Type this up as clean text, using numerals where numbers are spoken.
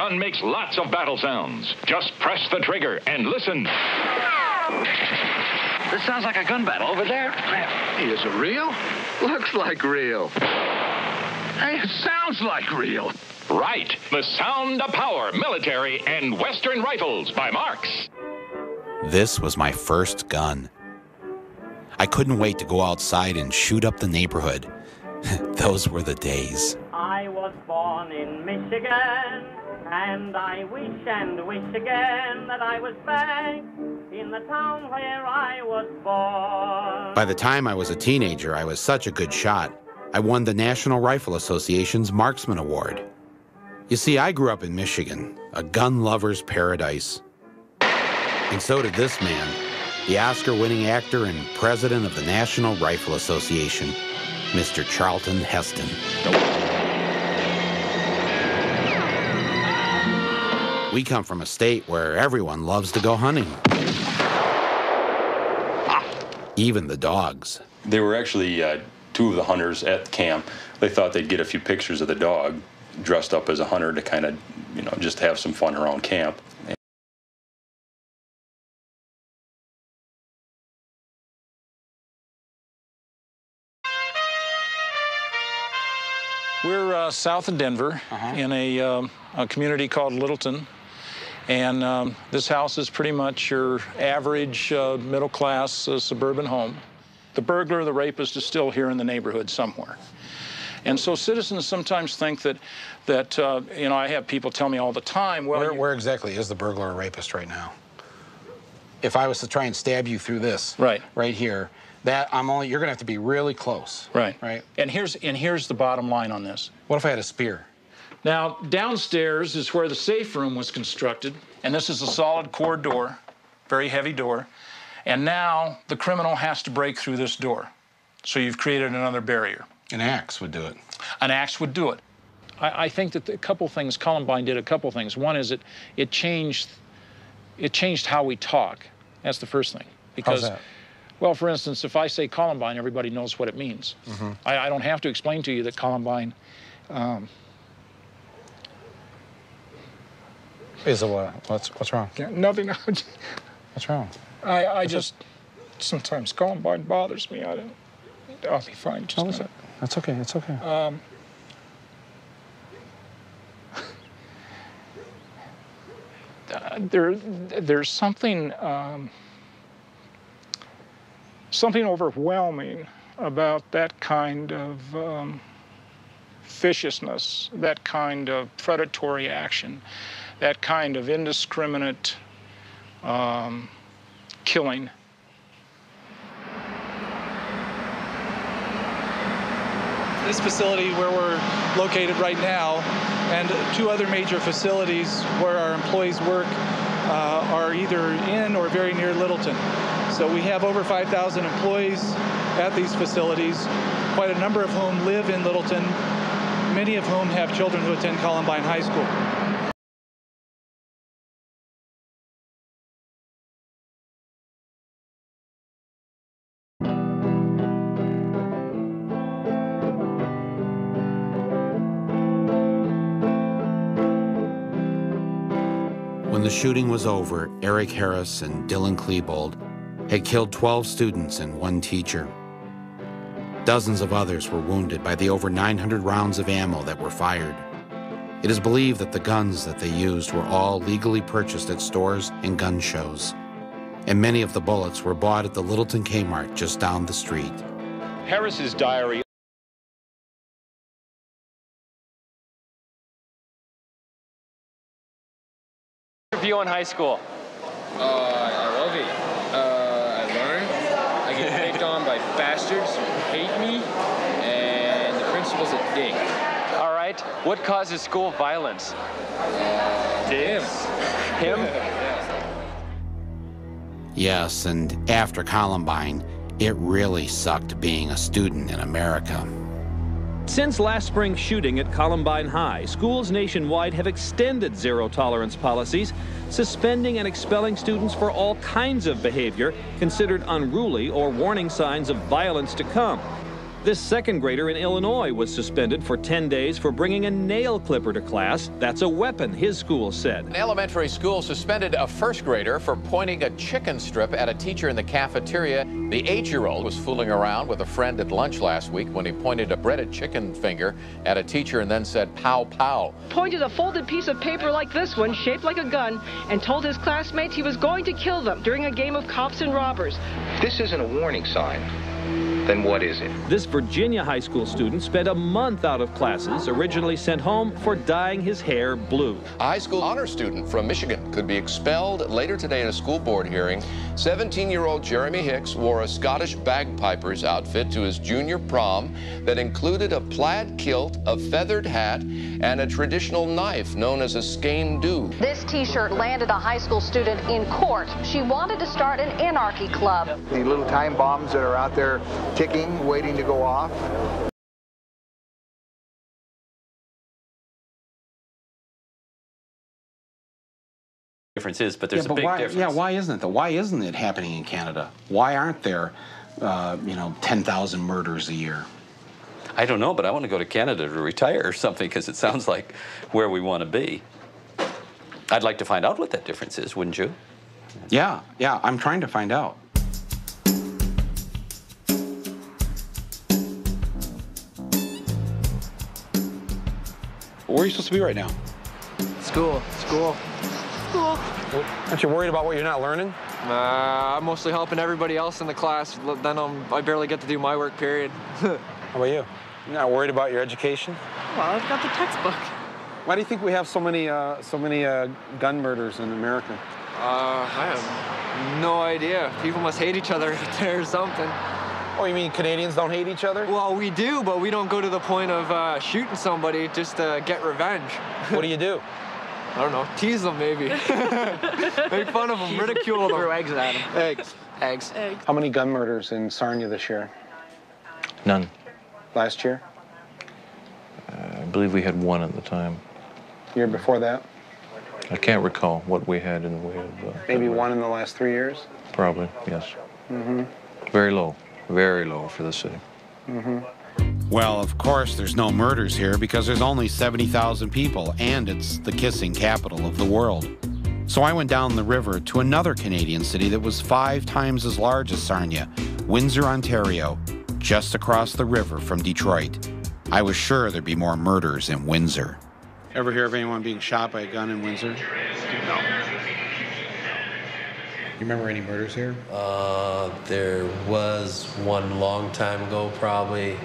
gun makes lots of battle sounds. Just press the trigger and listen. This sounds like a gun battle over there. Is it real? Looks like real. Hey, it sounds like real. Right. The Sound of Power, Military and Western Rifles by Marks. This was my first gun. I couldn't wait to go outside and shoot up the neighborhood. Those were the days. I was born in Michigan, and I wish again that I was back in the town where I was born. By the time I was a teenager, I was such a good shot. I won the National Rifle Association's Marksman Award. You see, I grew up in Michigan, a gun lover's paradise. And so did this man, the Oscar-winning actor and president of the National Rifle Association, Mr. Charlton Heston. We come from a state where everyone loves to go hunting. Even the dogs. There were actually two of the hunters at the camp. They thought they'd get a few pictures of the dog dressed up as a hunter to kind of, just have some fun around camp. We're south of Denver in a community called Littleton. And this house is pretty much your average middle-class suburban home. The burglar, the rapist is still here in the neighborhood somewhere. And so citizens sometimes think that I have people tell me all the time, well... Where exactly is the burglar or rapist right now? If I was to try and stab you through this, right here, you're gonna have to be really close. Right. Right. And here's the bottom line on this. What if I had a spear? Now, downstairs is where the safe room was constructed, and this is a solid core door, very heavy door, and now the criminal has to break through this door. So you've created another barrier. An axe would do it. An axe would do it. I think that Columbine did a couple things. One is it changed how we talk. That's the first thing. How's that? Well, for instance, if I say Columbine, everybody knows what it means. Mm-hmm. I don't have to explain to you that Columbine... Is a what? What's wrong? Yeah, nothing. What's wrong? I just sometimes Columbine bothers me. I'll be fine. Just it? That's okay. It's okay. There's something overwhelming about that kind of viciousness, that kind of predatory action, that kind of indiscriminate killing. This facility where we're located right now and two other major facilities where our employees work are either in or very near Littleton. So we have over 5,000 employees at these facilities, quite a number of whom live in Littleton, many of whom have children who attend Columbine High School. When the shooting was over, Eric Harris and Dylan Klebold had killed 12 students and 1 teacher. Dozens of others were wounded by the over 900 rounds of ammo that were fired. It is believed that the guns that they used were all legally purchased at stores and gun shows, and many of the bullets were bought at the Littleton Kmart just down the street. Harris's diary. View on high school? I love it. I learn. I get picked on by bastards who hate me, and the principal's a dick. All right. What causes school violence? Him. Him? Yes, and after Columbine, it really sucked being a student in America. Since last spring's shooting at Columbine High, schools nationwide have extended zero-tolerance policies, suspending and expelling students for all kinds of behavior considered unruly or warning signs of violence to come. This second grader in Illinois was suspended for 10 days for bringing a nail clipper to class. That's a weapon, his school said. An elementary school suspended a first grader for pointing a chicken strip at a teacher in the cafeteria. The 8-year-old was fooling around with a friend at lunch last week when he pointed a breaded chicken finger at a teacher and then said, "Pow, pow." Pointed a folded piece of paper like this one, shaped like a gun, and told his classmates he was going to kill them during a game of cops and robbers. This isn't a warning sign. Then what is it? This Virginia high school student spent a month out of classes, originally sent home for dyeing his hair blue. A high school honor student from Michigan could be expelled later today in a school board hearing. 17-year-old Jeremy Hicks wore a Scottish bagpiper's outfit to his junior prom that included a plaid kilt, a feathered hat, and a traditional knife known as a skein dhu. This T-shirt landed a high school student in court. She wanted to start an anarchy club. The little time bombs that are out there ticking, waiting to go off. Difference is, but there's a big difference. Yeah, why isn't it though? Why isn't it happening in Canada? Why aren't there, 10,000 murders a year? I don't know, but I want to go to Canada to retire or something because it sounds like where we want to be. I'd like to find out what that difference is, wouldn't you? Yeah, I'm trying to find out. Where are you supposed to be right now? School. Aren't you worried about what you're not learning? I'm mostly helping everybody else in the class. Then I barely get to do my work, period. How about you? You're not worried about your education? Well, I've got the textbook. Why do you think we have so many gun murders in America? I have no idea. People must hate each other or something. Oh, you mean Canadians don't hate each other? Well, we do, but we don't go to the point of shooting somebody just to get revenge. What do you do? I don't know, tease them maybe. Make fun of them, ridicule them. Throw eggs at them. Eggs. How many gun murders in Sarnia this year? None. Last year? I believe we had one at the time. Year before that? I can't recall what we had and we had. Maybe one in the last 3 years? Probably, yes. Mm-hmm. Very low for the city. Mm-hmm. Well, of course, there's no murders here because there's only 70,000 people, and it's the kissing capital of the world. So I went down the river to another Canadian city that was 5 times as large as Sarnia, Windsor, Ontario, just across the river from Detroit. I was sure there'd be more murders in Windsor. Ever hear of anyone being shot by a gun in Windsor? No. You remember any murders here? There was one long time ago, probably.